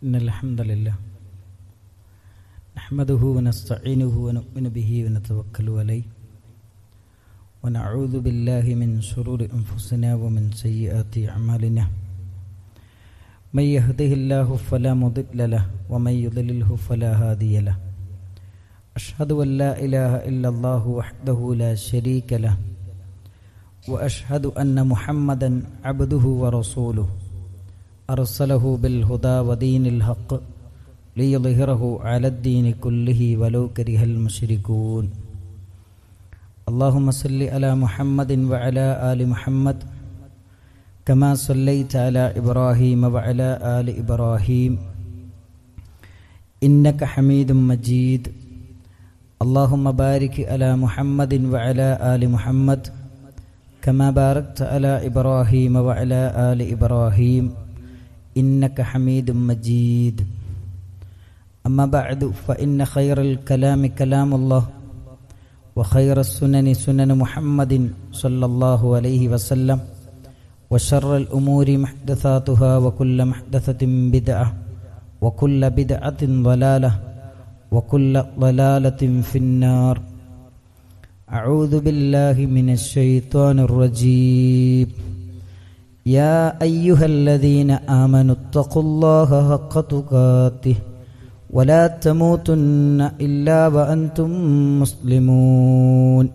إن الحمد لله نحمده ونستعينه ونؤمن به ونتوكل عليه ونعوذ بالله من شرور أنفسنا ومن سيئات أعمالنا من يهده الله فلا مضل له ومن يضلله فلا هادي له أشهد أن لا إله إلا الله وحده لا شريك له وأشهد أن محمدا عبده ورسوله أرسله بالهدى ودين الحق ليظهره على الدين كله ولو كره المشركون اللهم صل على محمد وعلى آل محمد كما صليت على إبراهيم وعلى آل إبراهيم إنك حميد مجيد اللهم بارك على محمد وعلى آل محمد كما باركت على إبراهيم وعلى آل إبراهيم إنك حميد مجيد أما بعد فإن خير الكلام كلام الله وخير السنن سنن محمد صلى الله عليه وسلم وشر الأمور محدثاتها وكل محدثة بدعة وكل بدعة ضلالة وكل ضلالة في النار أعوذ بالله من الشيطان الرجيم يا أيها الذين آمنوا اتقوا الله حق تقاته ولا تموتن إلا وأنتم مسلمون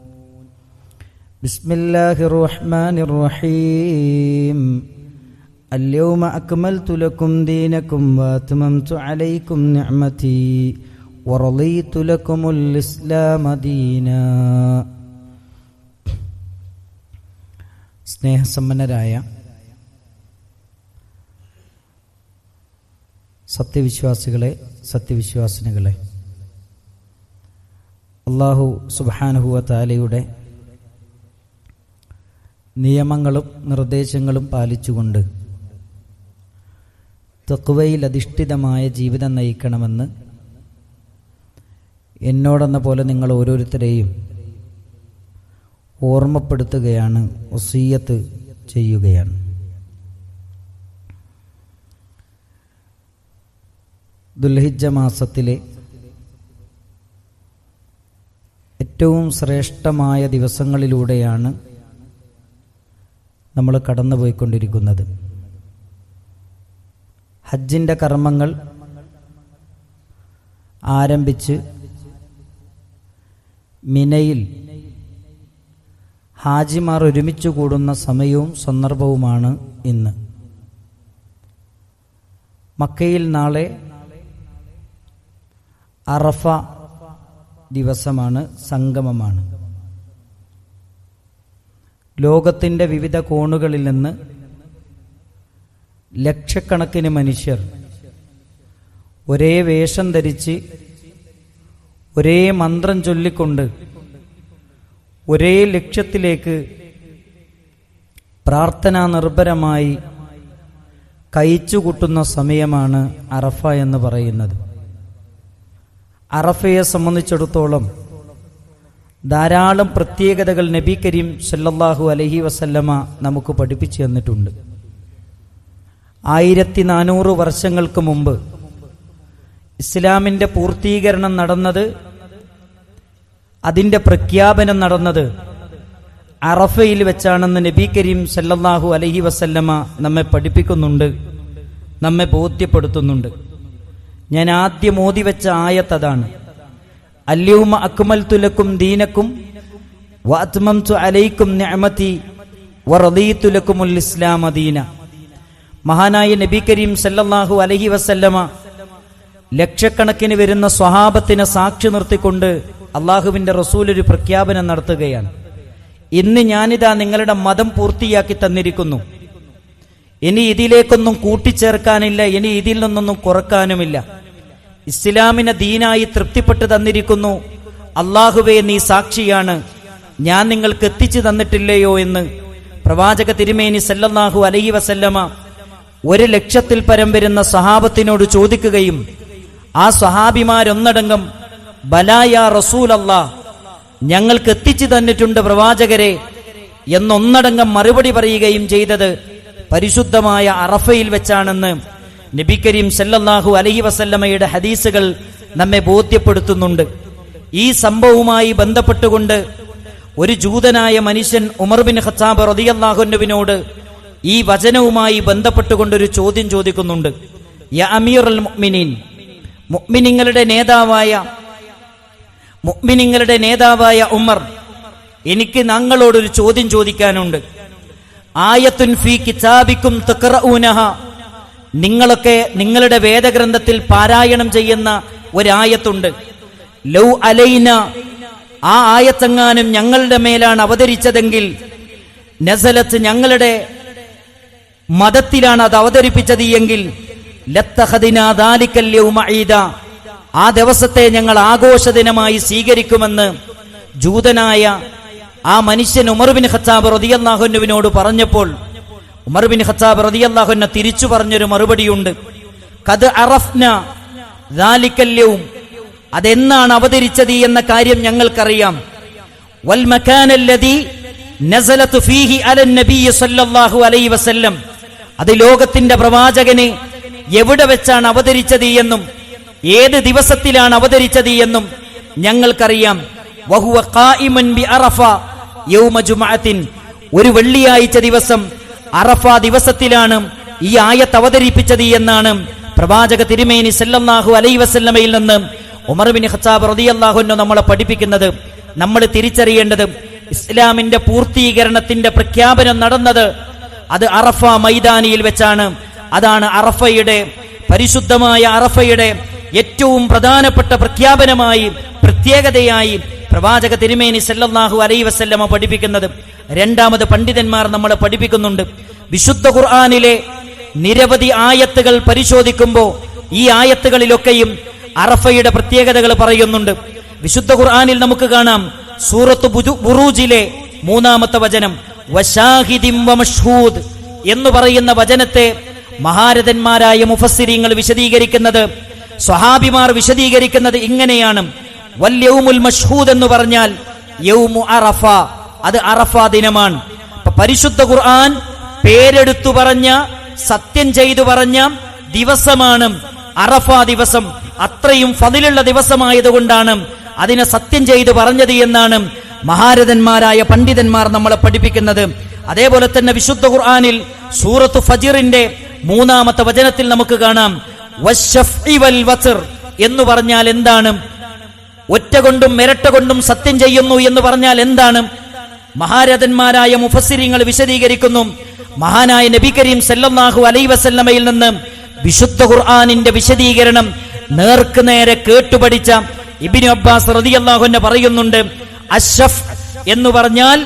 بسم الله الرحمن الرحيم اليوم أكملت لكم دينكم وأتممت عليكم نعمتي ورضيت لكم الإسلام دينا. സ്നേഹസമ്പന്നരായ സത്യവിശ്വാസികളെ, സത്യവിശ്വാസിനികളെ, അല്ലാഹു സുബ്ഹാനഹു വ തആലയുടെ നിയമങ്ങളും നിർദ്ദേശങ്ങളും പാലിച്ചുകൊണ്ട് തഖ്വയിൽ അധിഷ്ഠിതമായ ജീവിതം നയിക്കണമെന്ന് എന്നോടെന്ന പോലെ നിങ്ങൾ ഓരോരുത്തരെയും ഓർമ്മപ്പെടുത്തുകയാണ്, വസിയ്യത്ത് ചെയ്യുകയാണ്. ദുൽഹിജ്ജ മാസത്തിലെ ഏറ്റവും ശ്രേഷ്ഠമായ ദിവസങ്ങളിലൂടെയാണ് നമ്മൾ കടന്നുപോയിക്കൊണ്ടിരിക്കുന്നത്. ഹജ്ജിൻ്റെ കർമ്മങ്ങൾ ആരംഭിച്ച് മിനയിൽ ഹാജിമാർ ഒരുമിച്ച് കൂടുന്ന സമയവും സന്ദർഭവുമാണ് ഇന്ന്. മക്കയിൽ നാളെ അറഫ ദിവസമാണ്, സംഗമമാണ്. ലോകത്തിൻ്റെ വിവിധ കോണുകളിൽ നിന്ന് ലക്ഷക്കണക്കിന് മനുഷ്യർ ഒരേ വേഷം ധരിച്ച് ഒരേ മന്ത്രം ചൊല്ലിക്കൊണ്ട് ഒരേ ലക്ഷ്യത്തിലേക്ക് പ്രാർത്ഥനാ നിർഭരമായി കഴിച്ചുകൂട്ടുന്ന സമയമാണ് അറഫ എന്ന് പറയുന്നത്. അറഫയെ സംബന്ധിച്ചിടത്തോളം ധാരാളം പ്രത്യേകതകൾ നബി കരീം സല്ലല്ലാഹു അലൈഹി വസല്ലമ നമുക്ക് പഠിപ്പിച്ചു തന്നിട്ടുണ്ട്. 1400 വർഷങ്ങൾക്ക് മുമ്പ് ഇസ്ലാമിൻ്റെ പൂർത്തീകരണം നടന്നത്, അതിൻ്റെ പ്രഖ്യാപനം നടന്നത് അറഫയിൽ വെച്ചാണെന്ന് നബി കരീം സല്ലല്ലാഹു അലൈഹി വസല്ലമ നമ്മെ പഠിപ്പിക്കുന്നുണ്ട്, നമ്മെ ബോധ്യപ്പെടുത്തുന്നുണ്ട്. ഞാൻ ആദ്യം ഓതി വെച്ച ആയത്ത് അതാണ്. അൽയൗമ അക്മൽതു ലക്കും ദീനക്കും വഅത്മംതു അലൈക്കും നിഅമതി വറദീതു ലക്കുമുൽ ഇസ്ലാമ ദീന. മഹാനായ നബി കരീം സല്ലല്ലാഹു അലൈഹി വസല്ലമ ലക്ഷക്കണക്കിന് വരുന്ന സ്വഹാബത്തിനെ സാക്ഷി നിർത്തിക്കൊണ്ട് അള്ളാഹുവിൻ്റെ റസൂൽ ഒരു പ്രഖ്യാപനം നടത്തുകയാണ്. ഇന്ന് ഞാനിതാ നിങ്ങളുടെ മതം പൂർത്തിയാക്കി തന്നിരിക്കുന്നു. ഇനി ഇതിലേക്കൊന്നും കൂട്ടിച്ചേർക്കാനില്ല, ഇനി ഇതിൽ നിന്നൊന്നും കുറക്കാനുമില്ല. ഇസ്ലാമിനെ ദീനായി തൃപ്തിപ്പെട്ട് തന്നിരിക്കുന്നു. അള്ളാഹുവേ, നീ സാക്ഷിയാണ്, ഞാൻ നിങ്ങൾക്ക് എത്തിച്ചു തന്നിട്ടില്ലയോ എന്ന് പ്രവാചക തിരുമേനി സല്ലല്ലാഹു അലൈഹി വസല്ലമ 100,000-ൽ പരം വരുന്ന സഹാബത്തിനോട് ചോദിക്കുകയും ആ സഹാബിമാരൊന്നടങ്കം ബലായാ റസൂലല്ലാഹ്, ഞങ്ങൾക്ക് എത്തിച്ചു തന്നിട്ടുണ്ട് പ്രവാചകരെ എന്നൊന്നടങ്കം മറുപടി പറയുകയും ചെയ്തത് പരിശുദ്ധമായ അറഫയിൽ വെച്ചാണെന്ന് നബി കരീം സല്ലല്ലാഹു അലൈഹി വസല്ലമയുടെ ഹദീസുകൾ നമ്മെ ബോധ്യപ്പെടുത്തുന്നുണ്ട്. ഈ സംഭവവുമായി ബന്ധപ്പെട്ടുകൊണ്ട് ഒരു ജൂതനായ മനുഷ്യൻ ഉമർ ബിൻ ഖത്താബ് റളിയല്ലാഹു അൻഹുവിനോട് ഈ വചനവുമായി ബന്ധപ്പെട്ടുകൊണ്ടൊരു ചോദ്യം ചോദിക്കുന്നുണ്ട്. യാ അമീറുൽ മുഅ്മിനീൻ, മുഅ്മിനീങ്ങളുടെ നേതാവായ ഉമർ, എനിക്ക് ഞങ്ങളോടൊരു ചോദ്യം ചോദിക്കാനുണ്ട്. ആയത്തുൻ ഫീ കിതാബിക്കും തഖറഊനഹ, നിങ്ങളൊക്കെ നിങ്ങളുടെ വേദഗ്രന്ഥത്തിൽ പാരായണം ചെയ്യുന്ന ഒരായത്തുണ്ട്. ലൗ അലൈന, ആ ആയത്തെങ്ങാനും ഞങ്ങളുടെ മേലാണ് അവതരിച്ചതെങ്കിൽ, നസലത്ത് ഞങ്ങളുടെ മതത്തിലാണ് അത് അവതരിപ്പിച്ചത് എങ്കിൽ, ലത്തഖദിനാ ദാലിക്കൽ യൗമ ഈദ, ആ ദിവസത്തെ ഞങ്ങൾ ആഘോഷ ദിനമായി സ്വീകരിക്കുമെന്ന് ജൂതനായ ആ മനുഷ്യൻ ഉമർ ബിൻ ഖത്താബ് റളിയല്ലാഹു അൻഹുവിനോട് പറഞ്ഞപ്പോൾ ഉമർ ബിൻ ഖത്താബ് റളിയല്ലാഹു അൻഹു തിരിച്ചു പറഞ്ഞൊരു മറുപടിയുണ്ട്. ഖദ് അറഫ്ന ദാലിക്കൽ യൗം, അതെന്നാണ് അവതരിച്ചത് എന്ന കാര്യം ഞങ്ങൾക്കറിയാം. വൽ മകാനല്ലദീ നസലത് ഫീഹി അലൻ നബി സല്ലല്ലാഹു അലൈഹി വസല്ലം, അത് ലോകത്തിന്റെ പ്രവാചകനെ എവിടെ വെച്ചാണ് അവതരിച്ചത് എന്നും ഏത് ദിവസത്തിലാണ് അവതരിച്ചത് എന്നും ഞങ്ങൾക്കറിയാം. വഹുവ ഖായിമുൻ ബി അറഫ യൗമ ജുമഅത്തിൻ, ഒരു വെള്ളിയാഴ്ച ദിവസം അറഫ ദിവസത്തിലാണ് ഈ ആയത്ത് അവതരിപ്പിച്ചത് എന്നാണ് പ്രവാചക തിരുമേനി സല്ലല്ലാഹു അലൈഹി വസല്ലമയിൽ നിന്ന് ഉമർ ബിൻ ഖത്താബ് റളിയല്ലാഹു അൻഹു നമ്മളെ പഠിപ്പിക്കുന്നത്. നമ്മൾ തിരിച്ചറിയേണ്ടത്, ഇസ്ലാമിന്റെ പൂർത്തീകരണത്തിന്റെ പ്രഖ്യാപനം നടന്നത് അത് അറഫ മൈതാനിയിൽ വെച്ചാണ്. അതാണ് അറഫയുടെ, പരിശുദ്ധമായ അറഫയുടെ ഏറ്റവും പ്രധാനപ്പെട്ട പ്രഖ്യാപനമായി, പ്രത്യേകതയായി പ്രവാചക തിരുമേനി സല്ലല്ലാഹു അലൈഹി വസല്ലമ പഠിപ്പിക്കുന്നത്. രണ്ടാമത് പണ്ഡിതന്മാർ നമ്മളെ പഠിപ്പിക്കുന്നുണ്ട്, വിശുദ്ധ ഖുർആനിലെ നിരവധി ആയത്തുകൾ പരിശോധിക്കുമ്പോൾ ഈ ആയത്തുകളിലൊക്കെയും അറഫയുടെ പ്രത്യേകതകൾ പറയുന്നുണ്ട്. വിശുദ്ധ ഖുർആനിൽ നമുക്ക് കാണാം, സൂറത്ത് ബുറൂജിലെ 3-ാമത്തെ വചനം, വശാഹിദിൻ വമഷ്ഹൂദ് എന്ന് പറയുന്ന വചനത്തെ മഹാരഥന്മാരായ മുഫസ്സിരീങ്ങൾ വിശദീകരിക്കുന്നത്, സ്വഹാബിമാർ വിശദീകരിക്കുന്നത് ഇങ്ങനെയാണ്. വൽ യൗമുൽ മഷ്ഹൂദ് എന്ന് പറഞ്ഞാൽ യൗമു അറഫ, അത് അറഫ ദിനമാണ്. പരിശുദ്ധ ഖുർആൻ പേരെടുത്തു പറഞ്ഞ, സത്യം ചെയ്തു പറഞ്ഞ ദിവസമാണ് അറഫ ദിവസം. അത്രയും ഫളിലുള്ള ദിവസമായതുകൊണ്ടാണ് അതിനെ സത്യം ചെയ്തു പറഞ്ഞത് എന്നാണ് മഹാരഥന്മാരായ പണ്ഡിതന്മാർ നമ്മളെ പഠിപ്പിക്കുന്നത്. അതേപോലെ തന്നെ വിശുദ്ധ ഖുർആനിൽ സൂറത്ത് ഫജ്റിന്റെ 3-ാമത്തെ വചനത്തിൽ നമുക്ക് കാണാം, വശഫ്ഇ വൽ വത്ർ എന്ന് പറഞ്ഞാൽ എന്താണ്? ഒറ്റ കൊണ്ടും ഇരട്ട കൊണ്ടും സത്യം ചെയ്യുന്നു എന്ന് പറഞ്ഞാൽ എന്താണ്? മഹാരഥന്മാരായ മുഫസ്സിരീങ്ങൾ വിശദീകരിക്കുന്നു. മഹാനായ നബി കരീം സല്ലല്ലാഹു അലൈഹി വസല്ലമയിൽ നിന്ന് വിശുദ്ധ ഖുർആനിന്റെ വിശദീകരണം നേർക്ക് നേരെ കേട്ടുപഠിച്ച ഇബ്നു അബ്ബാസ് റളിയല്ലാഹു അൻഹു പറയുന്നുണ്ട്, അശ്ശഫ് എന്ന് പറഞ്ഞാൽ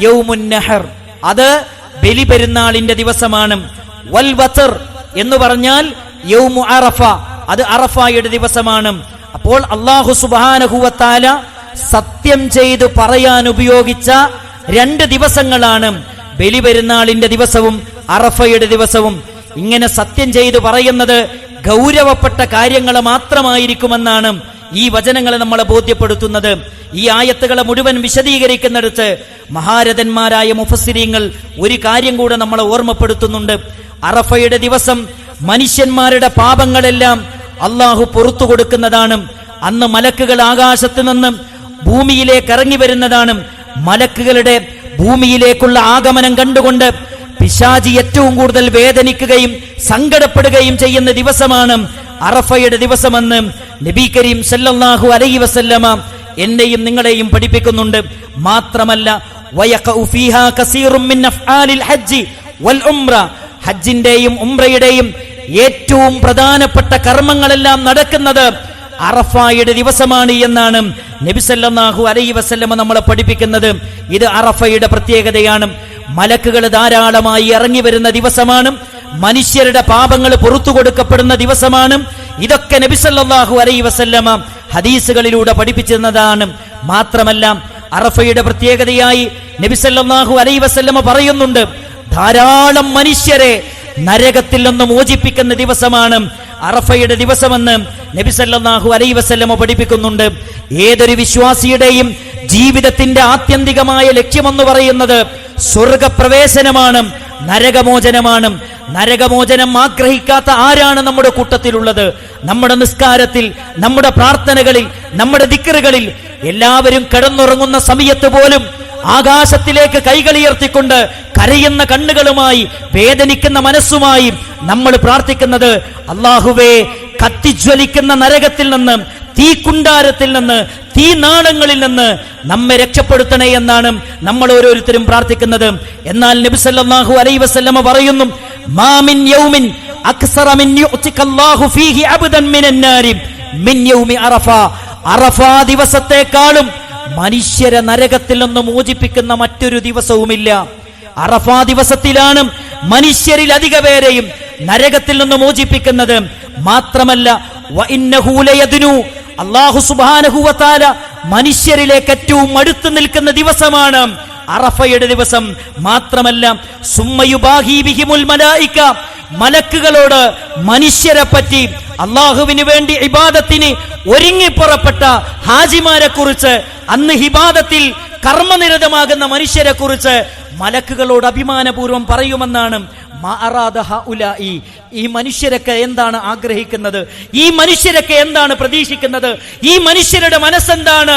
യൗമുൻ നഹർ, അത് ബലിപെരുന്നാളിന്റെ ദിവസമാണ്. വൽ വത്ർ എന്ന് പറഞ്ഞാൽ യൗമു അറഫ, അത് അറഫയുടെ ദിവസമാണ്. അപ്പോൾ അല്ലാഹു സുബ്ഹാനഹു വ തആല സത്യം ചെയ്തു പറയാൻ ഉപയോഗിച്ച 2 ദിവസങ്ങളാണ് ബലിപെരുന്നാളിന്റെ ദിവസവും അറഫയുടെ ദിവസവും. ഇങ്ങനെ സത്യം ചെയ്തു പറയുന്നത് ഗൗരവപ്പെട്ട കാര്യങ്ങൾ മാത്രമായിരിക്കുമെന്നാണ് ഈ വചനങ്ങളെ നമ്മളെ ബോധ്യപ്പെടുത്തുന്നത്. ഈ ആയത്തുകളെ മുഴുവൻ വിശദീകരിക്കുന്നിടത്ത് മഹാരഥന്മാരായ മുഫസ്സിരീങ്ങൾ ഒരു കാര്യം കൂടെ നമ്മളെ ഓർമ്മപ്പെടുത്തുന്നുണ്ട്. അറഫയുടെ ദിവസം മനുഷ്യന്മാരുടെ പാപങ്ങളെല്ലാം അള്ളാഹു പുറത്തു കൊടുക്കുന്നതാണ്. അന്ന് മലക്കുകൾ ആകാശത്ത് നിന്ന് ഭൂമിയിലേക്ക് ഇറങ്ങി വരുന്നതാണ്. മലക്കുകളുടെ ഭൂമിയിലേക്കുള്ള ആഗമനം കണ്ടുകൊണ്ട് പിശാചി ഏറ്റവും കൂടുതൽ വേദനിക്കുകയും സങ്കടപ്പെടുകയും ചെയ്യുന്ന ദിവസമാണ് അറഫയുടെ ദിവസമെന്ന് നബി കരീം സല്ലല്ലാഹു അലൈഹി വസല്ലമ എന്നെയും നിങ്ങളെയും പഠിപ്പിക്കുന്നുണ്ട്. മാത്രമല്ല, വയഖഉ ഫീഹാ കസീറും മിൻ അഫ്ആലിൽ ഹജ്ജ് വൽ ഉംറ, ഹജ്ജിന്റെയും ഉംറയുടെയും ഏറ്റവും പ്രധാനപ്പെട്ട കർമ്മങ്ങളെല്ലാം നടക്കുന്നത് അറഫയുടെ ദിവസമാണ് എന്നാണ് നബി സല്ലല്ലാഹു അലൈഹി വസല്ലമ നമ്മളെ പഠിപ്പിക്കുന്നത്. ഇത് അറഫയുടെ പ്രത്യേകതയാണ്. മലക്കുകൾ ധാരാളമായി ഇറങ്ങി വരുന്ന ദിവസമാണ്. മനുഷ്യരുടെ പാപങ്ങൾ പുറത്തു കൊടുക്കപ്പെടുന്ന ദിവസമാണ്. ഇതൊക്കെ നബി സല്ലല്ലാഹു അലൈഹി വസല്ലമ ഹദീസുകളിലൂടെ പഠിപ്പിച്ചിരുന്നതാണ്. മാത്രമല്ല, അറഫയുടെ പ്രത്യേകതയായി നബി സല്ലല്ലാഹു അലൈഹി വസല്ലമ പറയുന്നുണ്ട്, ധാരാളം മനുഷ്യരെ നരകത്തിൽ നിന്ന് മോചിപ്പിക്കുന്ന ദിവസമാണ് അറഫയുടെ ദിവസമെന്ന് നബി സല്ലല്ലാഹു അലൈഹി വസല്ലമ പഠിപ്പിക്കുന്നുണ്ട്. ഏതൊരു വിശ്വാസിയുടെയും ജീവിതത്തിന്റെ ആത്യന്തികമായ ലക്ഷ്യമെന്ന് പറയുന്നത് സ്വർഗപ്രവേശനമാണ്, നരകമോചനമാണ്. നരകമോചനം ആഗ്രഹിക്കാത്ത ആരാണ് നമ്മുടെ കൂട്ടത്തിലുള്ളത്? നമ്മുടെ നിസ്കാരത്തിൽ, നമ്മുടെ പ്രാർത്ഥനകളിൽ, നമ്മുടെ ദിക്റുകളിൽ എല്ലാവരും കിടന്നുറങ്ങുന്ന സമയത്ത് പോലും ആകാശത്തിലേക്ക് കൈകളുയർത്തിക്കൊണ്ട് കരയുന്ന കണ്ണുകളുമായി, വേദനിക്കുന്ന മനസ്സുമായി നമ്മൾ പ്രാർത്ഥിക്കുന്നത്, അല്ലാഹുവേ, കത്തിജ്വലിക്കുന്ന നരകത്തിൽ നിന്ന്, തീക്കുണ്ടാരത്തിൽ നിന്ന്, തീ നാളങ്ങളിൽ നിന്ന് നമ്മെ രക്ഷപ്പെടുത്തണേ എന്നാണ് നമ്മൾ ഓരോരുത്തരും പ്രാർത്ഥിക്കുന്നത്. എന്നാൽ നബി സല്ലല്ലാഹു അലൈഹി വസല്ലമ പറയുന്നു, മാ മിൻ യൗമിൻ അക്സറ മിൻ യുഅ്തികല്ലാഹു ഫീഹി അബ്ദൻ മിനൻ നാരി മിൻ യൗമി അറഫ. അറഫാ ദിവസത്തെക്കാളും മനുഷ്യരെ നരകത്തിൽ നിന്ന് മോചിപ്പിക്കുന്ന മറ്റൊരു ദിവസവുമില്ല. അറഫാ ദിവസത്തിലാണ് മനുഷ്യരിൽ അധിക പേരെയും നരകത്തിൽ നിന്ന് മോചിപ്പിക്കുന്നത്. മാത്രമല്ല, വഇന്നഹു ലയദ്നു, അല്ലാഹു സുബ്ഹാനഹു വ തആല മനുഷ്യരിലേക്ക് ഏറ്റവും അടുത്ത് നിൽക്കുന്ന ദിവസമാണ് അറഫയുടെ ദിവസം. മാത്രമല്ല, സുമ്മയുബാഹി ബിഹിമുൽ മലായിക, മലക്കുകളോട് മനുഷ്യരെ പറ്റി, അള്ളാഹുവിന് വേണ്ടി ഇബാദത്തിന് ഒരുങ്ങി പുറപ്പെട്ട ഹാജിമാരെ കുറിച്ച്, അന്ന് ഹിബാദത്തിൽ കർമ്മനിരതമാകുന്ന മനുഷ്യരെ കുറിച്ച് മലക്കുകളോട് അഭിമാനപൂർവ്വം പറയുമെന്നാണ്. ഈ മനുഷ്യരൊക്കെ എന്താണ് ആഗ്രഹിക്കുന്നത്? ഈ മനുഷ്യരൊക്കെ എന്താണ് പ്രതീക്ഷിക്കുന്നത്? ഈ മനുഷ്യരുടെ മനസ്സെന്താണ്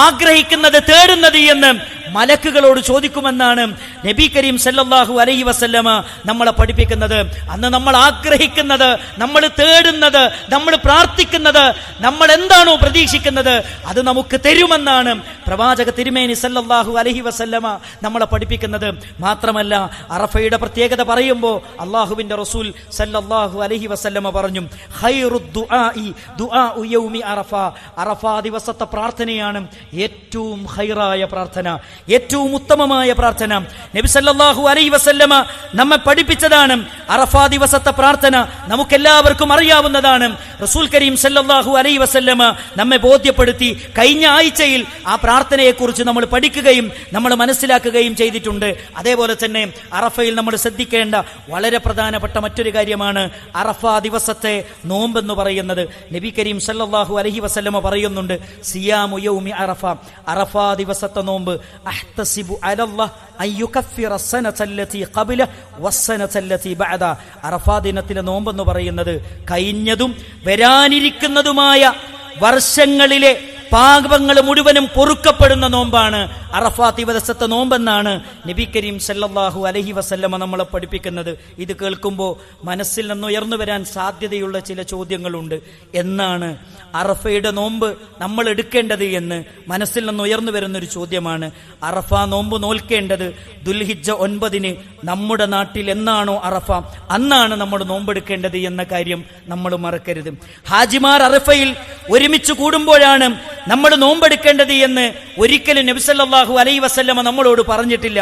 ആഗ്രഹിക്കുന്നത്, തേടുന്നത് എന്ന് മലക്കുകളോട് ചോദിക്കുമെന്നാണ് നബി കരീം സല്ലല്ലാഹു അലൈഹി വസല്ലമ നമ്മളെ പഠിപ്പിക്കുന്നത്. അന്ന് നമ്മൾ ആഗ്രഹിക്കുന്നത്, നമ്മൾ തേടുന്നത്, നമ്മൾ പ്രാർത്ഥിക്കുന്നത്, നമ്മൾ എന്താണോ പ്രതീക്ഷിക്കുന്നത് അത് നമുക്ക് തരുമെന്നാണ് പ്രവാചക തിരുമേനി സല്ലല്ലാഹു അലൈഹി വസല്ലമ നമ്മളെ പഠിപ്പിക്കുന്നത്. മാത്രമല്ല, അറഫയുടെ പ്രത്യേകത പറയുമ്പോൾ അള്ളാഹുവിന്റെ റസൂൽ സല്ലല്ലാഹു അലൈഹി വസല്ലമ പറഞ്ഞു, ഖൈറുദ് ദുആഇ ദുആഉ യൗമി അറഫ. അറഫാ ദിവസത്തെ പ്രാർത്ഥനയാണ് ഏറ്റവും ഖൈറായ പ്രാർത്ഥന, ഏറ്റവും ഉത്തമമായ പ്രാർത്ഥന. നബി സല്ലല്ലാഹു അലൈഹി വസല്ലമ നമ്മെ പഠിപ്പിച്ചതാണ് അറഫാ ദിവസത്തെ പ്രാർത്ഥന. നമുക്കെല്ലാവർക്കും അറിയാവുന്നതാണ്. റസൂൽ കരീം സല്ലല്ലാഹു അലൈഹി വസല്ലമ നമ്മെ ബോധ്യപ്പെടുത്തി. കഴിഞ്ഞ ആഴ്ചയിൽ ആ പ്രാർത്ഥനയെക്കുറിച്ച് നമ്മൾ പഠിക്കുകയും നമ്മൾ മനസ്സിലാക്കുകയും ചെയ്തിട്ടുണ്ട്. അതേപോലെ തന്നെ അറഫയിൽ നമ്മൾ ശ്രദ്ധിക്കേണ്ട വളരെ പ്രധാനപ്പെട്ട മറ്റൊരു കാര്യമാണ് അറഫാ ദിവസത്തെ നോമ്പെന്ന് പറയുന്നത്. നബി കരീം സല്ലല്ലാഹു അലൈഹി വസല്ലമ പറയുന്നുണ്ട്, സിയാമു യൗമി അറഫ, അറഫാ ദിവസത്തെ നോമ്പ്, അഹ്തസിബു അലല്ലാഹ് അൻ യുകഫിറ സനതല്ലതി ഖബല വസ്സനതല്ലതി ബഅദ. അറഫാ ദിനത്തിലെ നോമ്പെന്ന് പറയുന്നത് കഴിഞ്ഞതും വരാനിരിക്കുന്നതുമായ വർഷങ്ങളിലെ പാപങ്ങൾ മുഴുവനും പൊറുക്കപ്പെടുന്ന നോമ്പാണ് അറഫാ ദിവസത്തെ നോമ്പെന്നാണ് നബി കരീം സല്ലല്ലാഹു അലൈഹി വസല്ലമ നമ്മളെ പഠിപ്പിക്കുന്നത്. ഇത് കേൾക്കുമ്പോൾ മനസ്സിൽ നിന്ന് ഉയർന്നു വരാൻ സാധ്യതയുള്ള ചില ചോദ്യങ്ങളുണ്ട്. എന്നാണ് അറഫയുടെ നോമ്പ് നമ്മൾ എടുക്കേണ്ടത് എന്ന് മനസ്സിൽ നിന്ന് ഉയർന്നു വരുന്നൊരു ചോദ്യമാണ്. അറഫ നോമ്പ് നോൽക്കേണ്ടത് ദുൽഹിജ്ജ 9 നമ്മുടെ നാട്ടിൽ എന്നാണോ അറഫ അന്നാണ് നമ്മൾ നോമ്പെടുക്കേണ്ടത് എന്ന കാര്യം നമ്മൾ മറക്കരുത്. ഹാജിമാർ അറഫയിൽ ഒരുമിച്ച് കൂടുമ്പോഴാണ് നമ്മൾ നോമ്പെടുക്കേണ്ടത് എന്ന് ഒരിക്കലും നബി സല്ലല്ലാഹു അലൈഹി വസല്ലമ നമ്മളോട് പറഞ്ഞിട്ടില്ല.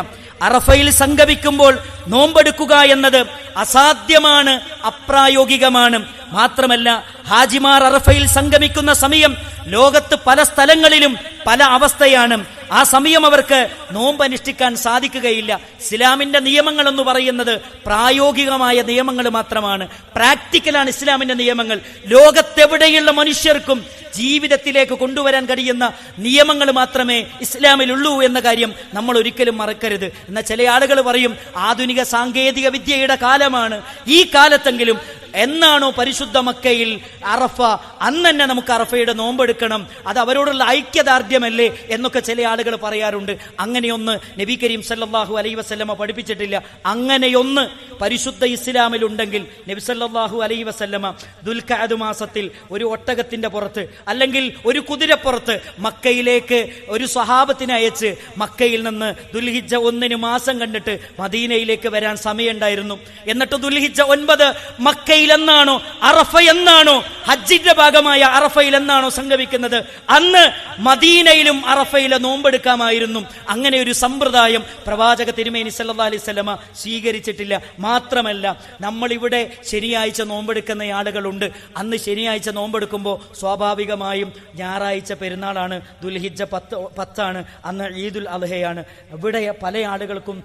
അറഫയിൽ സംഗമിക്കുമ്പോൾ നോമ്പെടുക്കുക എന്നത് അസാധ്യമാണ്, അപ്രായോഗികമാണ്. മാത്രമല്ല, ഹാജിമാർ അറഫയിൽ സംഗമിക്കുന്ന സമയം ലോകത്ത് പല സ്ഥലങ്ങളിലും പല അവസ്ഥയാണ്. ആ സമയം അവർക്ക് നോമ്പ് അനുഷ്ഠിക്കാൻ സാധിക്കുകയില്ല. ഇസ്ലാമിന്റെ നിയമങ്ങൾ എന്ന് പറയുന്നത് പ്രായോഗികമായ നിയമങ്ങൾ മാത്രമാണ്, പ്രാക്ടിക്കലാണ് ഇസ്ലാമിന്റെ നിയമങ്ങൾ. ലോകത്തെവിടെയുള്ള മനുഷ്യർക്കും ജീവിതത്തിലേക്ക് കൊണ്ടുവരാൻ കഴിയുന്ന നിയമങ്ങൾ മാത്രമേ ഇസ്ലാമിലുള്ളൂ എന്ന കാര്യം നമ്മൾ ഒരിക്കലും മറക്കരുത്. എന്നാൽ ചില ആളുകൾ പറയും, ആധുനിക സാങ്കേതിക വിദ്യയുടെ കാലമാണ്, ഈ കാലത്തെങ്കിലും എന്നാണോ പരിശുദ്ധ മക്കയിൽ അറഫ അന്ന് തന്നെ നമുക്ക് അറഫയുടെ നോമ്പെടുക്കണം, അത് അവരോടുള്ള ഐക്യദാർഢ്യമല്ലേ എന്നൊക്കെ ചില ആളുകൾ പറയാറുണ്ട്. അങ്ങനെയൊന്ന് നബി കരീം സല്ലല്ലാഹു അലൈഹി വസല്ലമ പഠിപ്പിച്ചിട്ടില്ല. അങ്ങനെയൊന്ന് പരിശുദ്ധ ഇസ്ലാമിലുണ്ടെങ്കിൽ നബി സല്ലല്ലാഹു അലൈഹി വസല്ലമ ദുൽഖഅദ് മാസത്തിൽ ഒരു ഒട്ടകത്തിന്റെ പുറത്ത് അല്ലെങ്കിൽ ഒരു കുതിരപ്പുറത്ത് മക്കയിലേക്ക് ഒരു സ്വഹാബത്തിനെ അയച്ച് മക്കയിൽ നിന്ന് ദുൽഹിജ്ജ 1 മാസം കണ്ടിട്ട് മദീനയിലേക്ക് വരാൻ സമയമുണ്ടായിരുന്നു. എന്നിട്ട് ദുൽഹിജ്ജ 9 മക്കയിൽ എന്നാണോ അറഫ എന്നാണോ ഹജ്ജിന്റെ ഭാഗമായ അറഫയിൽ എന്നാണോ സംഗമിക്കുന്നത് അന്ന് മദീനയിലും അറഫയിലെ നോമ്പെടുക്കാമായിരുന്നു. അങ്ങനെ ഒരു സമ്പ്രദായം പ്രവാചക തിരുമേനി സല്ലല്ലാഹു അലൈഹി വസല്ലമ സ്വീകരിച്ചിട്ടില്ല. മാത്രമല്ല, നമ്മളിവിടെ ശനിയാഴ്ച നോമ്പെടുക്കുന്ന ആളുകളുണ്ട്. അന്ന് ശനിയാഴ്ച നോമ്പെടുക്കുമ്പോൾ സ്വാഭാവികമായും ഞായറാഴ്ച പെരുന്നാളാണ്, ദുൽഹിജ്ജ 10 അന്ന് ഈദുൽ അദ്ഹയാണ്. ഇവിടെ പല ആളുകൾക്കും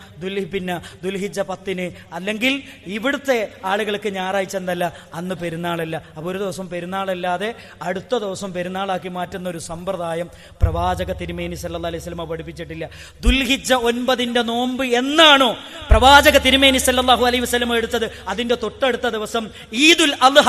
ദുൽഹിജ്ജ 10 അല്ലെങ്കിൽ ഇവിടുത്തെ ആളുകൾക്ക് ഞായറാഴ്ച എന്താണ് എന്തല്ല, അന്ന് പെരുന്നാളല്ല. അപ്പോൾ ഒരു ദിവസം പെരുന്നാളല്ലാതെ അടുത്ത ദിവസം പെരുന്നാളാക്കി മാറ്റുന്ന ഒരു സമ്പ്രദായം പ്രവാചക തിരുമേനി സല്ലല്ലാഹു അലൈഹി വസല്ലം പഠിപ്പിച്ചിട്ടില്ല. ദുൽഹിജ്ജ 9 നോമ്പ് എന്നാണോ പ്രവാചക തിരുമേനി സല്ലല്ലാഹു അലൈഹി വസല്ലം എടുത്തത്, അതിന്റെ തൊട്ടടുത്ത ദിവസം ഈദുൽ അദ്ഹ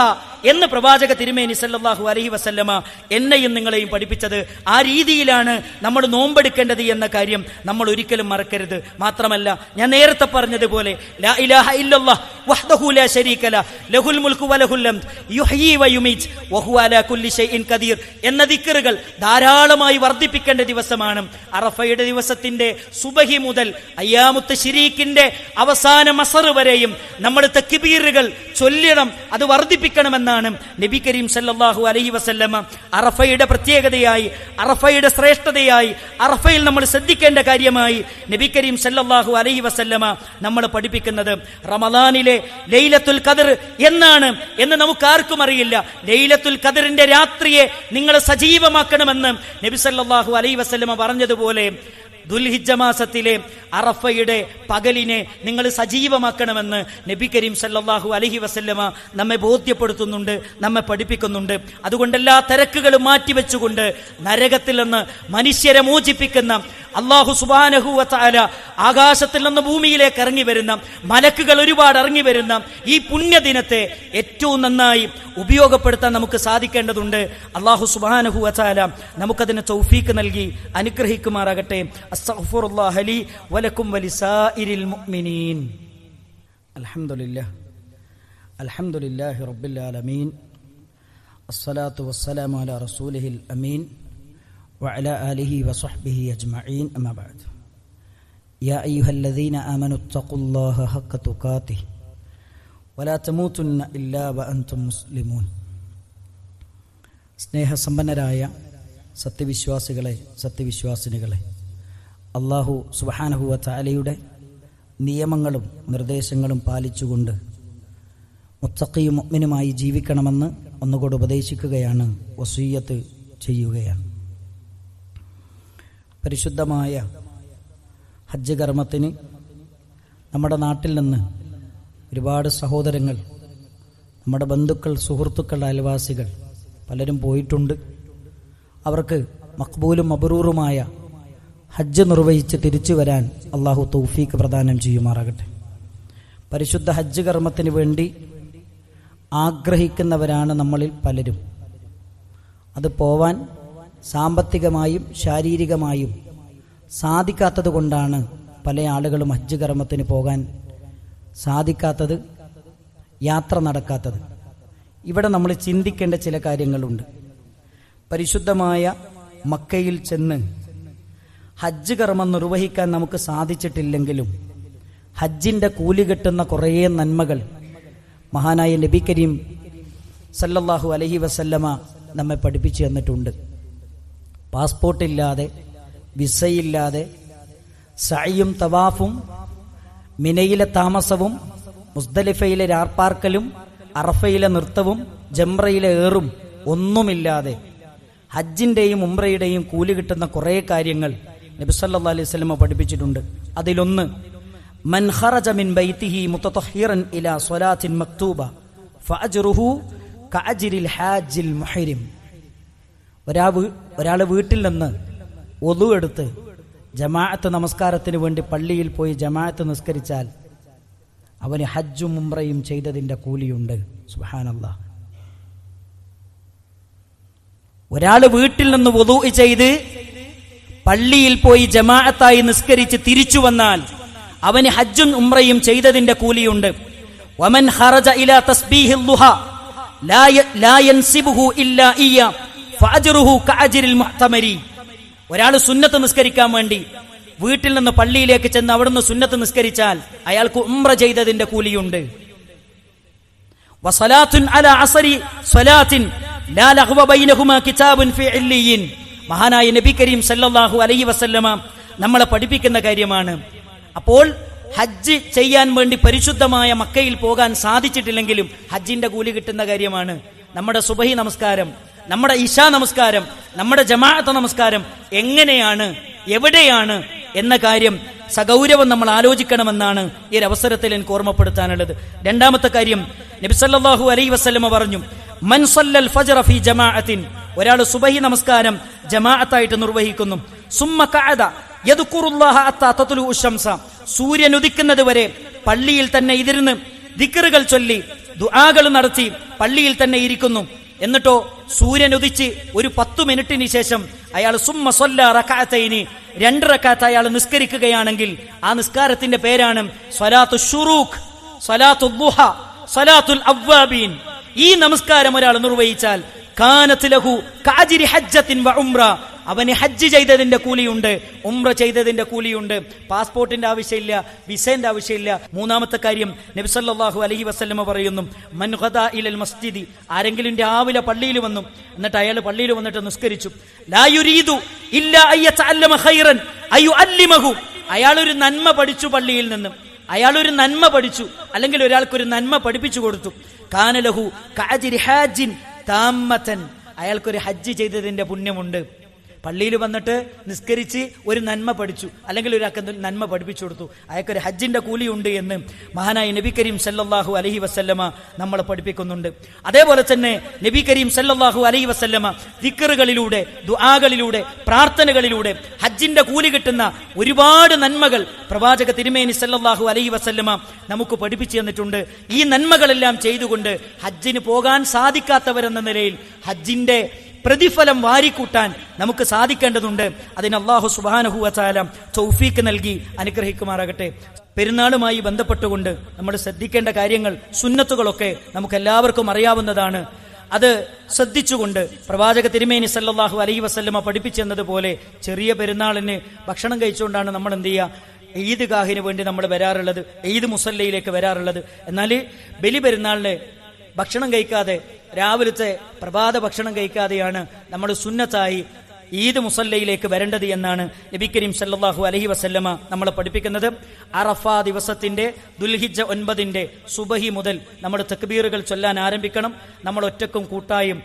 എന്ന് പ്രവാചക തിരുമേനി സല്ലല്ലാഹു അലൈഹി വസല്ലമ എന്നെയും നിങ്ങളെയും പഠിപ്പിച്ചത്. ആ രീതിയിലാണ് നമ്മൾ നോമ്പെടുക്കേണ്ടത് എന്ന കാര്യം നമ്മൾ ഒരിക്കലും മറക്കരുത്. മാത്രമല്ല, ഞാൻ നേരത്തെ പറഞ്ഞതുപോലെ ലാ ഇലാഹ ഇല്ലല്ലാഹ് വഹ്ദഹു ലാ ശരീക ലഹ് ലഹുൽ മുൽക്കു വലഹുൽ ഹംദ് യുഹ്യി വയുമീത് വഹുവ അലാ കുല്ലി ഷൈഇൻ ഖദീർ എന്ന ദിക്റുകൾ ധാരാളമായി വർദ്ധിപ്പിക്കേണ്ട ദിവസമാണ്. അറഫയുടെ ദിവസത്തിന്റെ സുബഹി മുതൽ അയ്യാമുത്ത് തശ്രീഖിന്റെ അവസാന മസർ വരെയും നമ്മൾ തക്ബീറുകൾ ചൊല്ലണം, അത് വർദ്ധിപ്പിക്കണമെന്നാണ് നബി കരീം സല്ലല്ലാഹു അലൈഹി വസല്ലമ അറഫയുടെ പ്രത്യേകതയായി, അറഫയുടെ ശ്രേഷ്ഠതയായി, അറഫയിൽ നമ്മൾ ശ്രദ്ധിക്കേണ്ട കാര്യമായി നബി കരീം സല്ലല്ലാഹു അലൈഹി വസല്ലമ നമ്മൾ പഠിപ്പിക്കുന്നത്. റമദാനിലെ ലൈലത്തുൽ ഖദർ എന്നാണ് എന്ന് നമുക്കാർക്കും അറിയില്ല. ലൈലത്തുൽ ഖദറിന്റെ രാത്രിയെ നിങ്ങൾ സജീവമാക്കണമെന്ന് നബി സല്ലല്ലാഹു അലൈഹി വസല്ലമ പറഞ്ഞതുപോലെ ദുൽഹിജ്ജ മാസത്തിലെ അറഫയുടെ പകലിനെ നിങ്ങൾ സജീവമാക്കണമെന്ന് നബി കരീം സല്ലല്ലാഹു അലൈഹി വസല്ലമ നമ്മെ ബോധ്യപ്പെടുത്തുന്നുണ്ട്, നമ്മെ പഠിപ്പിക്കുന്നുണ്ട്. അതുകൊണ്ട് എല്ലാ തിരക്കുകളും മാറ്റിവെച്ചുകൊണ്ട് നരകത്തിൽ നിന്ന് മനുഷ്യരെ മോചിപ്പിക്കുന്ന അല്ലാഹു സുബ്ഹാനഹു വ തആല ആകാശത്തിൽ നിന്ന് ഭൂമിയിലേക്ക് ഇറങ്ങി വരുന്ന മലക്കുകൾ ഒരുപാട് ഇറങ്ങി വരുന്ന ഈ പുണ്യദിനത്തെ ഏറ്റവും നന്നായി ഉപയോഗപ്പെടുത്താൻ നമുക്ക് സാധിക്കേണ്ടതുണ്ട്. അല്ലാഹു സുബ്ഹാനഹു വ തആല നമുക്കതിന് തൗഫീഖ് നൽകി അനുഗ്രഹിക്കുമാറാകട്ടെ. അസ്തഗ്ഫിറുല്ലാഹ ലി വലക്കും വലിസാഇരിൽ മുഅ്മിനീൻ. അൽഹംദുലില്ലാഹി റബ്ബിൽ ആലമീൻ. അസ്സലാത്തു വസ്സലാമു അലാ റസൂലിഹിൽ അമീൻ വഅലാ ആലിഹി വസഹ്ബിഹി അജ്മഈൻ. അമ്മാ ബഅദ്. യാ അയ്യുഹല്ലദീന ആമനു തഖുല്ലാഹ ഹഖ്ക തുഖാതിഹി വലാ തമൂതുന്ന ഇല്ലാ വഅൻതും മുസ്ലിമൂൻ. സ്നേഹസമ്പന്നരായ സത്യവിശ്വാസികളെ, സത്യവിശ്വാസിനികളെ, അല്ലാഹു സുബ്ഹാനഹു വ തആലയുടെ നിയമങ്ങളും നിർദ്ദേശങ്ങളും പാലിച്ചുകൊണ്ട് മുത്തഖിയും മുഅ്മിനുമായി ജീവിക്കണമെന്ന് ഒന്നുകൂടെ ഉപദേശിക്കുകയാണ്, വസിയ്യത്ത് ചെയ്യുകയാണ്. പരിശുദ്ധമായ ഹജ്ജ് കർമ്മത്തിന് നമ്മുടെ നാട്ടിൽ നിന്ന് ഒരുപാട് സഹോദരങ്ങൾ, നമ്മുടെ ബന്ധുക്കൾ, സുഹൃത്തുക്കൾ, അയൽവാസികൾ പലരും പോയിട്ടുണ്ട്. അവർക്ക് മഖ്ബൂലും മബ്റൂറുമായ ഹജ്ജ് നിർവഹിച്ച് തിരിച്ചു വരാൻ അള്ളാഹു തൗഫീഖ് പ്രദാനം ചെയ്യുമാറാകട്ടെ. പരിശുദ്ധ ഹജ്ജ് കർമ്മത്തിന് വേണ്ടി ആഗ്രഹിക്കുന്നവരാണ് നമ്മളിൽ പലരും. അത് പോവാൻ സാമ്പത്തികമായും ശാരീരികമായും സാധിക്കാത്തത് കൊണ്ടാണ് പല ആളുകളും ഹജ്ജ് കർമ്മത്തിന് പോകാൻ സാധിക്കാത്തത്, യാത്ര നടക്കാത്തത്. ഇവിടെ നമ്മൾ ചിന്തിക്കേണ്ട ചില കാര്യങ്ങളുണ്ട്. പരിശുദ്ധമായ മക്കയിൽ ചെന്ന് ഹജ്ജ് കർമ്മം നിർവഹിക്കാൻ നമുക്ക് സാധിച്ചിട്ടില്ലെങ്കിലും ഹജ്ജിന്റെ കൂലി കിട്ടുന്ന കുറേ നന്മകൾ മഹാനായ നബി കരീം സല്ലല്ലാഹു അലൈഹി വസല്ലമ നമ്മെ പഠിപ്പിച്ചു തന്നിട്ടുണ്ട്. പാസ്പോർട്ടില്ലാതെ, വിസയില്ലാതെ സഅയും തവാഫും മിനയിലെ താമസവും മുസ്ദലിഫയിലെ രാർപ്പാർക്കലും അറഫയിലെ നൃത്തവും ജംറയിലെ ഏറും ഒന്നുമില്ലാതെ ഹജ്ജിന്റെയും ഉംറയുടെയും കൂലി കിട്ടുന്ന കുറേ കാര്യങ്ങൾ നബി സല്ലല്ലാഹു അലൈഹി വസല്ലം പഠിപ്പിച്ചിട്ടുണ്ട്. അതിലൊന്ന്, മൻ ഖറജ മിൻ ബൈതിഹി മുതതഹിറൻ ഇലാ സ്വലാത്തിൻ മക്തൂബ ഫഅജ്റുഹു കഅജ്രിൽ ഹാജിൽ മുഹ്രിം. ഒരാൾ വീട്ടിൽ നിന്ന് ഒളു എടുത്ത് ജമാഅത്ത് നമസ്കാരത്തിന് വേണ്ടി പള്ളിയിൽ പോയി ജമാഅത്ത് നിസ്കരിച്ചാൽ അവന് ഹജ്ജും ഉംറയും ചെയ്തതിന്റെ കൂലിയുണ്ട്. സുബ്ഹാനല്ലാഹ്. ഒരാൾ വീട്ടിൽ നിന്ന് വുളൂ ചെയ്ത് പള്ളിയിൽ പോയി ജമാഅത്തായി നിസ്കരിച്ച് തിരിച്ചു വന്നാൽ അവന് ഹജ്ജും ഉംറയും ചെയ്തതിന്റെ കൂലിയുണ്ട്. വമൻ ഖറജ ഇലാ തസ്ബീഹിൽ ദുഹ ലാ യൻസിബുഹു ഇല്ലാ ഇയ്യ ഫഅജ്റുഹു കഅജ്രിൽ മുഅ്തമരി. ഒരാൾ സുന്നത്ത് നിസ്കരിക്കാൻ വേണ്ടി വീട്ടിൽ നിന്ന് പള്ളിയിലേക്ക് ചെന്ന് അവിടുന്ന് സുന്നത്ത് നിസ്കരിച്ചാൽ അയാൾക്ക് ഉംറ ചെയ്തതിന്റെ കൂലിയുണ്ട്. വസലാത്തുൻ അലാ അസ്രി സ്വലാത്തിൻ ലാ ലഗ്വ ബൈനഹുമാ കിതാബുൻ ഫീ ഇല്ലിയീൻ. മഹാനായ നബി കരീം സല്ലല്ലാഹു അലൈഹി വസല്ലമ നമ്മളെ പഠിപ്പിക്കുന്ന കാര്യമാണ്. അപ്പോൾ ഹജ്ജ് ചെയ്യാൻ വേണ്ടി പരിശുദ്ധമായ മക്കയിൽ പോകാൻ സാധിച്ചിട്ടില്ലെങ്കിലും ഹജ്ജിന്റെ കൂലി കിട്ടുന്ന കാര്യമാണ്. നമ്മുടെ സുബഹി നമസ്കാരം, നമ്മുടെ ഇശാ നമസ്കാരം, നമ്മുടെ ജമാഅത്ത് നമസ്കാരം എങ്ങനെയാണ്, എവിടെയാണ് എന്ന കാര്യം സഗൗരവം നമ്മൾ ആലോചിക്കണമെന്നാണ് ഈ ഒരു അവസരത്തിൽ എനിക്ക് ഓർമ്മപ്പെടുത്താനുള്ളത്. രണ്ടാമത്തെ കാര്യം, നബി സല്ലല്ലാഹു അലൈഹി വസല്ലമ പറഞ്ഞു, മൻ സല്ലൽ ഫജ്റ ഫീ ജമാഅത്തിൻ, ഒരാൾ സുബഹി നമസ്കാരം ജമാഅത്തായിട്ട് നിർവഹിക്കുന്നു, സുമ്മ ഖഅദ യദ്കുറുല്ലാഹ ഹത്താ തത്ലുഉ ശംസ, സൂര്യൻ ഉദിക്കുന്നത് വരെ പള്ളിയിൽ തന്നെ ഇരുന്ന് ദിക്റുകൾ ചൊല്ലി ദുആകൾ നടത്തി പള്ളിയിൽ തന്നെ ഇരിക്കുന്നു. എന്നിട്ടോ സൂര്യൻ ഉദിച്ച് ഒരു 10 മിനിറ്റിന് ശേഷം അയാൾ സുമ്മ സ്വല്ല റകഅതൈനി, 2 റകഅത്ത് അയാൾ നിസ്കരിക്കുകയാണെങ്കിൽ ആ നിസ്കാരത്തിന്റെ പേരാണ് സ്വലാത്തു ശുറൂഖ്, സ്വലാത്തു ദുഹ, സ്വലാത്തുൽ അവ്വാബീൻ. ഈ നമസ്കാരം ഒരാൾ നിർവഹിച്ചാൽ കാനത് ലഹു കഅജ്രി ഹജ്ജത്തിൻ വ ഉംറ, അവന് ഹജ്ജ് ചെയ്തതിന്റെ കൂലിയുണ്ട്, ഉംറ ചെയ്തതിന്റെ കൂലിയുണ്ട്. പാസ്പോർട്ടിന്റെ ആവശ്യമില്ല, വിസന്റെ ആവശ്യമില്ല. മൂന്നാമത്തെ കാര്യം, നബി സല്ലല്ലാഹു അലൈഹി വസല്ലമ പറയുന്നു, മൻ ഗദാ ഇലൽ മസ്ജിദി, ആരെങ്കിലും രാവിലെ പള്ളിയിൽ വന്നു, എന്നിട്ട് അയാൾ പള്ളിയിൽ വന്നിട്ട് നിസ്കരിച്ചു, ലാ യുരീദു ഇല്ലാ അയ്യതഅല്ലമ ഖൈറൻ അയുഅല്ലിമഹു, അയാൾ ഒരു നന്മ പഠിച്ചു, പള്ളിയിൽ നിന്ന് അയാൾ ഒരു നന്മ പഠിച്ചു, അല്ലെങ്കിൽ ഒരാൾക്കൊരു നന്മ പഠിപ്പിച്ചു കൊടുത്തു, കാന ലഹു കഅജ്രി ഹാജിൻ താമ്മതൻ, അയാൾക്കൊരു ഹജ്ജ് ചെയ്തതിന്റെ പുണ്യമുണ്ട്. പള്ളിയിൽ വന്നിട്ട് നിസ്കരിച്ച് ഒരു നന്മ പഠിച്ചു, അല്ലെങ്കിൽ ഒരാൾക്ക് നന്മ പഠിപ്പിച്ചു കൊടുത്തു, അയാൾക്കൊരു ഹജ്ജിന്റെ കൂലിയുണ്ട് എന്ന് മഹാനായ നബി കരീം സല്ലല്ലാഹു അലൈഹി വസല്ലമ നമ്മളെ പഠിപ്പിക്കുന്നുണ്ട്. അതേപോലെ തന്നെ നബി കരീം സല്ലല്ലാഹു അലൈഹി വസല്ലമ ദിക്റുകളിലൂടെ, ദുആകളിലൂടെ, പ്രാർത്ഥനകളിലൂടെ ഹജ്ജിന്റെ കൂലി കിട്ടുന്ന ഒരുപാട് നന്മകൾ പ്രവാചക തിരുമേനി സല്ലല്ലാഹു അലൈഹി വസല്ലമ നമുക്ക് പഠിപ്പിച്ചു തന്നിട്ടുണ്ട്. ഈ നന്മകളെല്ലാം ചെയ്തുകൊണ്ട് ഹജ്ജിന് പോകാൻ സാധിക്കാത്തവരെന്ന നിലയിൽ ഹജ്ജിന്റെ പ്രതിഫലം വാരിക്കൂട്ടാൻ നമുക്ക് സാധിക്കേണ്ടതുണ്ട്. അതിന് അല്ലാഹു സുബ്ഹാനഹു വ തആല തൗഫീഖ് നൽകി അനുഗ്രഹിക്കുമാറാകട്ടെ. പെരുന്നാളുമായി ബന്ധപ്പെട്ടുകൊണ്ട് നമ്മൾ ശ്രദ്ധിക്കേണ്ട കാര്യങ്ങൾ, സുന്നത്തുകളൊക്കെ നമുക്ക് എല്ലാവർക്കും അറിയാവുന്നതാണ്. അത് ശ്രദ്ധിച്ചുകൊണ്ട് പ്രവാചക തിരുമേനി സല്ലല്ലാഹു അലൈഹി വസല്ലമ പഠിപ്പിച്ചെന്നതുപോലെ ചെറിയ പെരുന്നാളിന് ഭക്ഷണം കഴിച്ചുകൊണ്ടാണ് നമ്മൾ എന്ത് ചെയ്യുക, ഈദ്ഗാഹിന് വേണ്ടി നമ്മൾ വരാറുള്ളത്, ഈദ് മുസല്ലയിലേക്ക് വരാറുള്ളത്. എന്നാൽ ബലി പെരുന്നാളിന് ഭക്ഷണം കഴിക്കാതെ, രാവിലത്തെ പ്രഭാത ഭക്ഷണം കഴിക്കാതെയാണ് നമ്മൾ സുന്നത്തായി ഈദ് മുസല്ലയിലേക്ക് വരേണ്ടത് എന്നാണ് നബി കരീം സല്ലല്ലാഹു അലൈഹി വസല്ലമ നമ്മളെ പഠിപ്പിക്കുന്നത്. അറഫ ദിവസത്തിന്റെ ദുൽഹിജ്ജ 9 സുബഹി മുതൽ നമ്മൾ തക്ബീറുകൾ ചൊല്ലാൻ ആരംഭിക്കണം. നമ്മൾ ഒറ്റക്കും കൂട്ടായും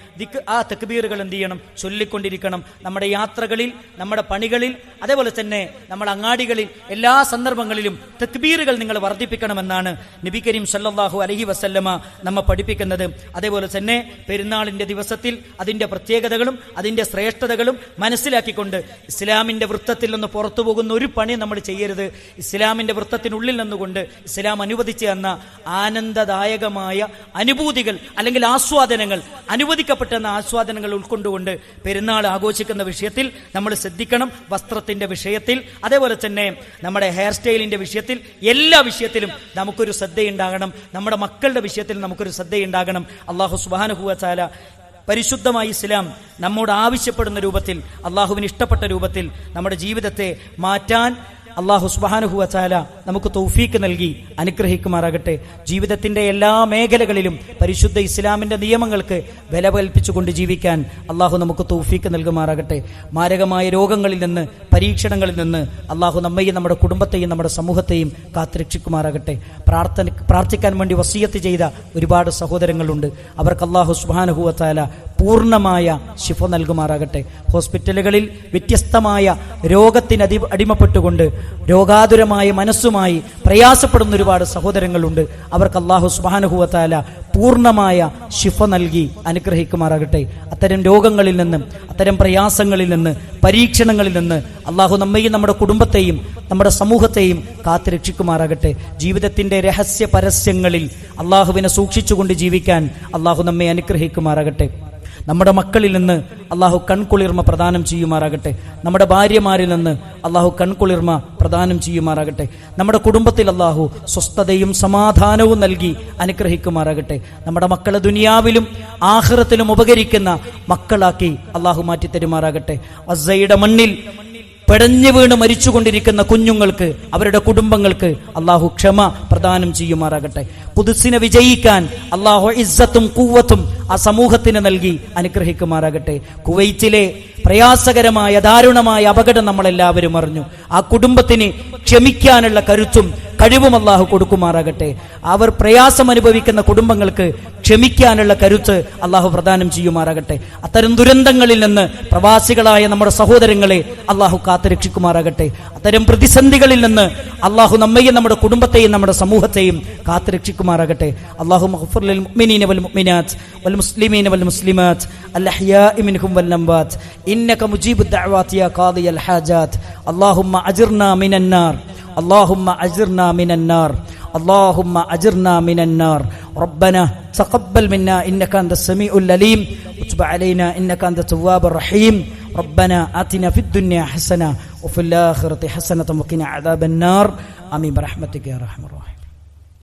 ആ തക്ബീറുകൾ എന്ത് ചെയ്യണം, ചൊല്ലിക്കൊണ്ടിരിക്കണം. നമ്മുടെ യാത്രകളിൽ, നമ്മുടെ പണികളിൽ, അതേപോലെ തന്നെ നമ്മുടെ അങ്ങാടികളിൽ, എല്ലാ സന്ദർഭങ്ങളിലും തക്ബീറുകൾ നിങ്ങൾ വർദ്ധിപ്പിക്കണമെന്നാണ് നബി കരീം സല്ലല്ലാഹു അലൈഹി വസല്ലമ നമ്മെ പഠിപ്പിക്കുന്നത്. അതേപോലെ തന്നെ പെരുന്നാളിന്റെ ദിവസത്തിൽ അതിന്റെ പ്രത്യേകതകളും അതിന്റെ ശ്രേഷ്ഠതകളും മനസ്സിലാക്കിക്കൊണ്ട് ഇസ്ലാമിന്റെ വൃത്തത്തിൽ നിന്ന് പുറത്തു പോകുന്ന ഒരു പണി നമ്മൾ ചെയ്യരുത്. ഇസ്ലാമിന്റെ വൃത്തത്തിനുള്ളിൽ നിന്നുകൊണ്ട് ഇസ്ലാം അനുവദിച്ചു തന്ന ആനന്ദദായകമായ അനുഭൂതികൾ അല്ലെങ്കിൽ ആസ്വാദനങ്ങൾ, അനുവദിക്കപ്പെട്ടെന്ന ആസ്വാദനങ്ങൾ ഉൾക്കൊണ്ടുകൊണ്ട് പെരുന്നാൾ ആഘോഷിക്കുന്ന വിഷയത്തിൽ നമ്മൾ ശ്രദ്ധിക്കണം. വസ്ത്രത്തിന്റെ വിഷയത്തിൽ, അതേപോലെ തന്നെ നമ്മുടെ ഹെയർ സ്റ്റൈലിന്റെ വിഷയത്തിൽ, എല്ലാ വിഷയത്തിലും നമുക്കൊരു ശ്രദ്ധയുണ്ടാകണം. നമ്മുടെ മക്കളുടെ വിഷയത്തിൽ നമുക്കൊരു ശ്രദ്ധയുണ്ടാകണം. അല്ലാഹു സുബ്ഹാനഹു വ തആല പരിശുദ്ധമായ ഇസ്ലാം നമ്മോട് ആവശ്യപ്പെടുന്ന രൂപത്തിൽ, അള്ളാഹുവിന് ഇഷ്ടപ്പെട്ട രൂപത്തിൽ നമ്മുടെ ജീവിതത്തെ മാറ്റാൻ അല്ലാഹു സുബ്ഹാനഹു വ തആല നമുക്ക് തൗഫീക്ക് നൽകി അനുഗ്രഹിക്കുമാറാകട്ടെ. ജീവിതത്തിന്റെ എല്ലാ മേഖലകളിലും പരിശുദ്ധ ഇസ്ലാമിന്റെ നിയമങ്ങൾക്ക് വില കൽപ്പിച്ചുകൊണ്ട് ജീവിക്കാൻ അല്ലാഹു നമുക്ക് തൗഫീക്ക് നൽകുമാറാകട്ടെ. മാരകമായ രോഗങ്ങളിൽ നിന്ന്, പരീക്ഷണങ്ങളിൽ നിന്ന് അല്ലാഹു നമ്മയും നമ്മുടെ കുടുംബത്തെയും നമ്മുടെ സമൂഹത്തെയും കാത്തുരക്ഷിക്കുമാറാകട്ടെ. പ്രാർത്ഥിക്കാൻ വേണ്ടി വസിയത്ത് ചെയ്ത ഒരുപാട് സഹോദരങ്ങളുണ്ട്. അവർക്ക് അല്ലാഹു സുബ്ഹാനഹു വ തആല പൂർണ്ണമായ ശിഫ നൽകുമാറാകട്ടെ. ഹോസ്പിറ്റലുകളിൽ വ്യത്യസ്തമായ രോഗത്തിന് അടിമപ്പെട്ടുകൊണ്ട് രോഗാതുരമായ മനസ്സുമായി പ്രയാസപ്പെടുന്ന ഒരുപാട് സഹോദരങ്ങളുണ്ട്. അവർക്ക് അല്ലാഹു സുബ്ഹാനഹു വ തആല പൂർണ്ണമായ ശിഫ നൽകി അനുഗ്രഹിക്കുമാറാകട്ടെ. അത്തരം രോഗങ്ങളിൽ നിന്ന്, അത്തരം പ്രയാസങ്ങളിൽ നിന്ന്, പരീക്ഷണങ്ങളിൽ നിന്ന് അല്ലാഹു നമ്മയും നമ്മുടെ കുടുംബത്തെയും നമ്മുടെ സമൂഹത്തെയും കാത്തുരക്ഷിക്കുമാറാകട്ടെ. ജീവിതത്തിന്റെ രഹസ്യ പരസ്യങ്ങളിൽ അല്ലാഹുവിനെ സൂക്ഷിച്ചുകൊണ്ട് ജീവിക്കാൻ അല്ലാഹു നമ്മെ അനുഗ്രഹിക്കുമാറാകട്ടെ. നമ്മുടെ മക്കളിൽ നിന്ന് അല്ലാഹു കൺകുളിർമ പ്രദാനം ചെയ്യുമാറാകട്ടെ. നമ്മുടെ ഭാര്യമാരിൽ നിന്ന് അല്ലാഹു കൺകുളിർമ പ്രദാനം ചെയ്യുമാറാകട്ടെ. നമ്മുടെ കുടുംബത്തിൽ അല്ലാഹു സ്വസ്ഥതയും സമാധാനവും നൽകി അനുഗ്രഹിക്കുമാറാകട്ടെ. നമ്മുടെ മക്കളെ ദുനിയാവിലും ആഖിറത്തിലും ഉപകരിക്കുന്ന മക്കളാക്കി അല്ലാഹു മാറ്റിത്തരുമാറാകട്ടെ. അസ്സയുടെ മണ്ണിൽ പെടഞ്ഞു വീണ് മരിച്ചുകൊണ്ടിരിക്കുന്ന കുഞ്ഞുങ്ങൾക്ക്, അവരുടെ കുടുംബങ്ങൾക്ക് അല്ലാഹു ക്ഷമ പ്രദാനം ചെയ്യുമാറാകട്ടെ. ഖുദ്സിനെ വിജയിക്കാൻ അല്ലാഹു ഇസ്സത്തും ഖുവ്വത്തും ആ സമൂഹത്തിന് നൽകി അനുഗ്രഹിക്കുമാറാകട്ടെ. കുവൈറ്റിലെ പ്രയാസകരമായ ദാരുണമായ അപകടം നമ്മളെല്ലാവരും അറിഞ്ഞു. ആ കുടുംബത്തിന് ക്ഷമിക്കാനുള്ള കരുത്തും കഴിവും അള്ളാഹു കൊടുക്കുമാറാകട്ടെ. അവർ പ്രയാസം അനുഭവിക്കുന്ന കുടുംബങ്ങൾക്ക് ക്ഷമിക്കാനുള്ള കരുത്ത് അള്ളാഹു പ്രദാനം ചെയ്യുമാറാകട്ടെ. അത്തരം ദുരന്തങ്ങളിൽ നിന്ന് പ്രവാസികളായ നമ്മുടെ സഹോദരങ്ങളെ അള്ളാഹു കാത്തുരക്ഷിക്കുമാറാകട്ടെ. അത്തരം പ്രതിസന്ധികളിൽ നിന്ന് അള്ളാഹു നമ്മയും നമ്മുടെ കുടുംബത്തെയും നമ്മുടെ സമൂഹത്തെയും കാത്തുരക്ഷിക്കുമാറാകട്ടെ. അല്ലാഹുമ്മ ഗ്ഫിർ ലിൽ മുഅ്മിനീന വൽ മുഅ്മിനാത്ത് വൽ മുസ്ലിമീന വൽ മുസ്ലിമാത്ത് അൽ അഹ്യാഇ മിൻഹും വൽ അംവാത്ത് ഇന്നക മുജീബുദ് ദഅവാതി യാ ഖാദിയൽ ഹാജാത്ത്. അല്ലാഹുമ്മ അജിർനാ മിനൻ നാർ اللهم أجرنا من النار اللهم أجرنا من النار ربنا تقبل منا إنك أنت السميع العليم وتب علينا إنك أنت التواب الرحيم ربنا آتنا في الدنيا حسنة وفي الآخرة حسنة وقنا عذاب النار آمين برحمتك يا أرحم الراحمين.